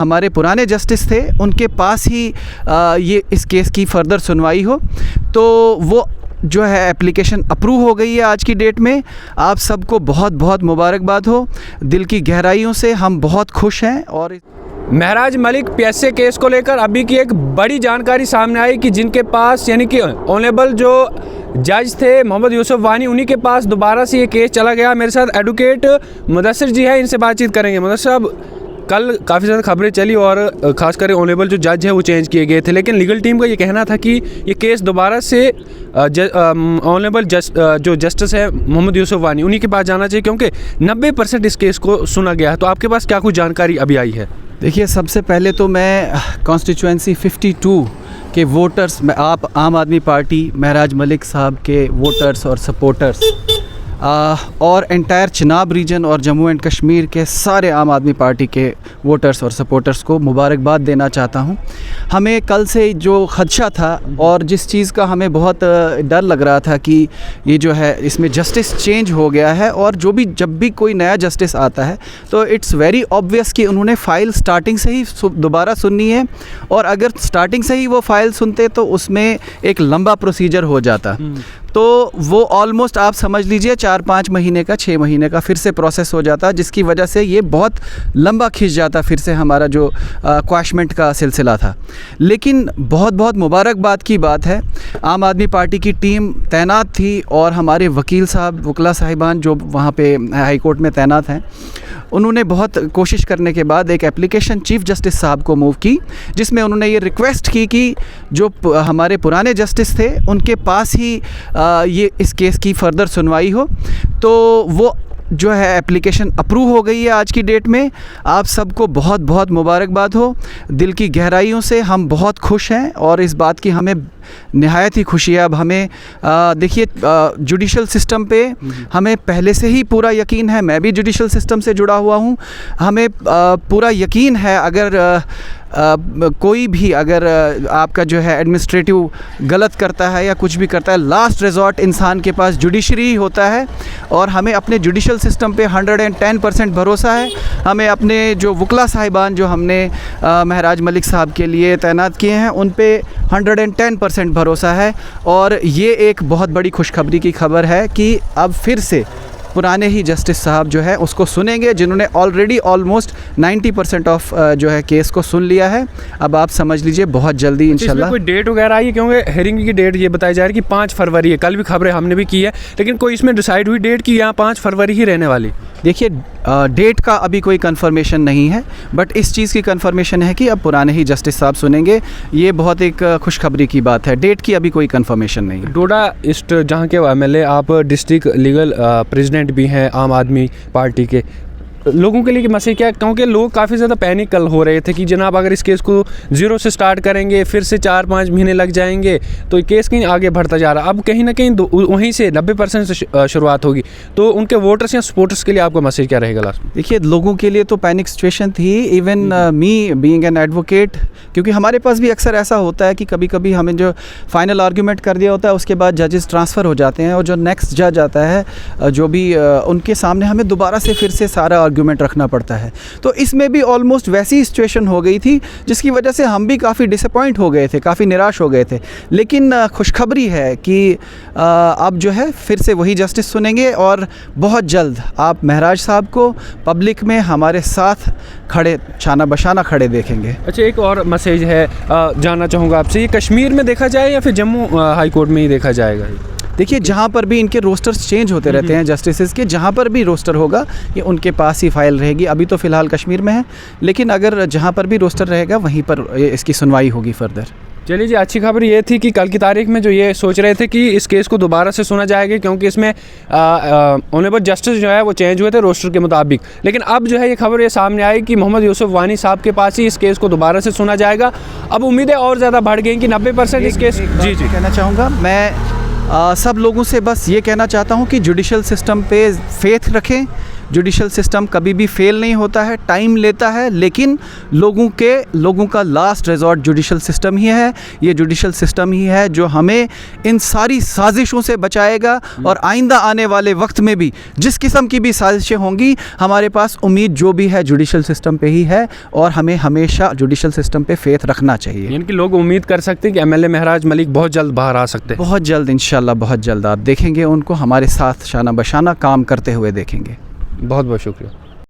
हमारे पुराने जस्टिस थे उनके पास ही ये इस केस की फ़र्दर सुनवाई हो, तो वो जो है एप्लीकेशन अप्रूव हो गई है आज की डेट में। आप सबको बहुत बहुत मुबारकबाद हो, दिल की गहराइयों से हम बहुत खुश हैं। और महराज मलिक पीएसए केस को लेकर अभी की एक बड़ी जानकारी सामने आई कि जिनके पास यानी कि ऑनरेबल जो जज थे मोहम्मद यूसुफ वानी, उन्हीं के पास दोबारा से ये केस चला गया। मेरे साथ एडवोकेट मुदस्सिर जी हैं, इनसे बातचीत करेंगे। मुदस्सिर साहब, कल काफ़ी ज़्यादा खबरें चली और ख़ासकर ऑनरेबल जो जज है वो चेंज किए गए थे, लेकिन लीगल टीम का ये कहना था कि ये केस दोबारा से ऑनरेबल जो जस्टिस है मोहम्मद यूसुफ वानी, उन्हीं के पास जाना चाहिए क्योंकि 90% इस केस को सुना गया है। तो आपके पास क्या कुछ जानकारी अभी आई है? देखिए, सबसे पहले तो मैं कॉन्स्टिट्यूएंसी 52 के वोटर्स में, आप आम आदमी पार्टी महराज मलिक साहब के वोटर्स और सपोर्टर्स और एंटायर चिनाब रीजन और जम्मू एंड कश्मीर के सारे आम आदमी पार्टी के वोटर्स और सपोर्टर्स को मुबारकबाद देना चाहता हूं। हमें कल से जो ख़दशा था और जिस चीज़ का हमें बहुत डर लग रहा था कि ये जो है इसमें जस्टिस चेंज हो गया है, और जब भी कोई नया जस्टिस आता है तो इट्स वेरी ऑब्वियस कि उन्होंने फ़ाइल स्टार्टिंग से ही दोबारा सुननी है, और अगर स्टार्टिंग से ही वो फ़ाइल सुनते तो उसमें एक लंबा प्रोसीजर हो जाता। तो वो ऑलमोस्ट आप समझ लीजिए 4-5 महीने का, 6 महीने का फिर से प्रोसेस हो जाता, जिसकी वजह से ये बहुत लंबा खिंच जाता फिर से हमारा जो क्वैशमेंट का सिलसिला था। लेकिन बहुत बहुत मुबारकबाद की बात है, आम आदमी पार्टी की टीम तैनात थी और हमारे वकील साहब, वकला साहिबान जो वहाँ पे हाई कोर्ट में तैनात हैं, उन्होंने बहुत कोशिश करने के बाद एक एप्लीकेशन चीफ़ जस्टिस साहब को मूव की, जिसमें उन्होंने ये रिक्वेस्ट की कि जो हमारे पुराने जस्टिस थे उनके पास ही ये इस केस की फ़र्दर सुनवाई हो, तो वो जो है एप्लीकेशन अप्रूव हो गई है आज की डेट में। आप सबको बहुत बहुत मुबारकबाद हो, दिल की गहराइयों से हम बहुत खुश हैं और इस बात की हमें नहायत ही खुशी है। अब हमें देखिए, जुडिशल सिस्टम पे हमें पहले से ही पूरा यकीन है, मैं भी जुडिशल सिस्टम से जुड़ा हुआ हूँ, हमें पूरा यकीन है अगर कोई भी अगर आपका जो है एडमिनिस्ट्रेटिव गलत करता है या कुछ भी करता है, लास्ट रिजॉर्ट इंसान के पास जुडिशरी ही होता है, और हमें अपने जुडिशल सिस्टम पे 110% भरोसा है। हमें अपने जो वकला साहिबान जो हमने महराज मलिक साहब के लिए तैनात किए हैं उन पे 110% भरोसा है, और ये एक बहुत बड़ी खुशखबरी की खबर है कि अब फिर से पुराने ही जस्टिस साहब जो है उसको सुनेंगे, जिन्होंने ऑलरेडी ऑलमोस्ट 90% ऑफ जो है केस को सुन लिया है। अब आप समझ लीजिए बहुत जल्दी इंशाल्लाह। कोई डेट वगैरह आई है? क्योंकि हेयरिंग की डेट ये बताई जा रही है कि 5 फरवरी है, कल भी खबरें हमने भी की है, लेकिन कोई इसमें डिसाइड हुई डेट कि यहाँ 5 फरवरी ही रहने वाली? देखिए, डेट का अभी कोई कंफर्मेशन नहीं है, बट इस चीज़ की कंफर्मेशन है कि अब पुराने ही जस्टिस साहब सुनेंगे। ये बहुत एक खुशखबरी की बात है। डेट की अभी कोई कंफर्मेशन नहीं है। डोडा ईस्ट जहाँ के एमएलए, आप डिस्ट्रिक्ट लीगल प्रेसिडेंट भी हैं आम आदमी पार्टी के, लोगों के लिए मैसेज क्या? क्योंकि लोग काफ़ी ज़्यादा पैनिक कल हो रहे थे कि जनाब अगर इस केस को 0 से स्टार्ट करेंगे फिर से 4-5 महीने लग जाएंगे, तो ये केस कहीं आगे बढ़ता जा रहा। अब कहीं ना कहीं वहीं से 90% से शुरुआत होगी, तो उनके वोटर्स या सपोर्टर्स के लिए आपका मैसेज क्या रहेगा लास्ट में? देखिए, लोगों के लिए तो पैनिक सिचुएशन थी, even me being an advocate, क्योंकि हमारे पास भी अक्सर ऐसा होता है कि कभी कभी हमें जो फाइनल आर्ग्यूमेंट कर दिया होता है उसके बाद जजेस ट्रांसफ़र हो जाते हैं, और जो नेक्स्ट जज आता है जो भी उनके सामने हमें दोबारा से फिर से सारा आर्ग्यूमेंट रखना पड़ता है। तो इसमें भी ऑलमोस्ट वैसी सिचुएशन हो गई थी, जिसकी वजह से हम भी काफ़ी डिसअपॉइंट हो गए थे, काफ़ी निराश हो गए थे। लेकिन खुशखबरी है कि अब जो है फिर से वही जस्टिस सुनेंगे, और बहुत जल्द आप महराज साहब को पब्लिक में हमारे साथ खड़े, शाना बशाना खड़े देखेंगे। अच्छा, एक और मैसेज है जानना चाहूँगा आपसे, ये कश्मीर में देखा जाए या फिर जम्मू हाई कोर्ट में ही देखा जाएगा? देखिए, जहाँ पर भी इनके रोस्टर्स चेंज होते रहते हैं जस्टिसेस के, जहाँ पर भी रोस्टर होगा ये उनके पास ही फाइल रहेगी। अभी तो फ़िलहाल कश्मीर में है, लेकिन अगर जहाँ पर भी रोस्टर रहेगा वहीं पर इसकी सुनवाई होगी फर्दर। चलिए जी, अच्छी खबर ये थी कि कल की तारीख में जो ये सोच रहे थे कि इस केस को दोबारा से सुना जाएगा, क्योंकि इसमें ऑनरेबल जस्टिस जो है वो चेंज हुए थे रोस्टर के मुताबिक, लेकिन अब जो है ये खबर ये सामने आई कि मोहम्मद यूसुफ वानी साहब के पास ही इस केस को दोबारा से सुना जाएगा। अब उम्मीदें और ज़्यादा बढ़ गई कि 90% इस केस। जी कहना चाहूँगा मैं सब लोगों से बस ये कहना चाहता हूँ कि जुडिशल सिस्टम पे फेथ रखें, जुडिशल सिस्टम कभी भी फेल नहीं होता है, टाइम लेता है, लेकिन लोगों का लास्ट रिजॉर्ट जुडिशल सिस्टम ही है। ये जुडिशल सिस्टम ही है जो हमें इन सारी साजिशों से बचाएगा, और आइंदा आने वाले वक्त में भी जिस किस्म की भी साजिशें होंगी, हमारे पास उम्मीद जो भी है जुडिशल सिस्टम पे ही है, और हमें हमेशा जुडिशल सिस्टम पे फेथ रखना चाहिए। यानी कि लोग उम्मीद कर सकते हैं कि एमएलए महराज मलिक बहुत जल्द बाहर आ सकते हैं। बहुत जल्द, इंशाल्लाह बहुत जल्द आप देखेंगे उनको हमारे साथ शाना बशाना काम करते हुए देखेंगे। बहुत बहुत शुक्रिया।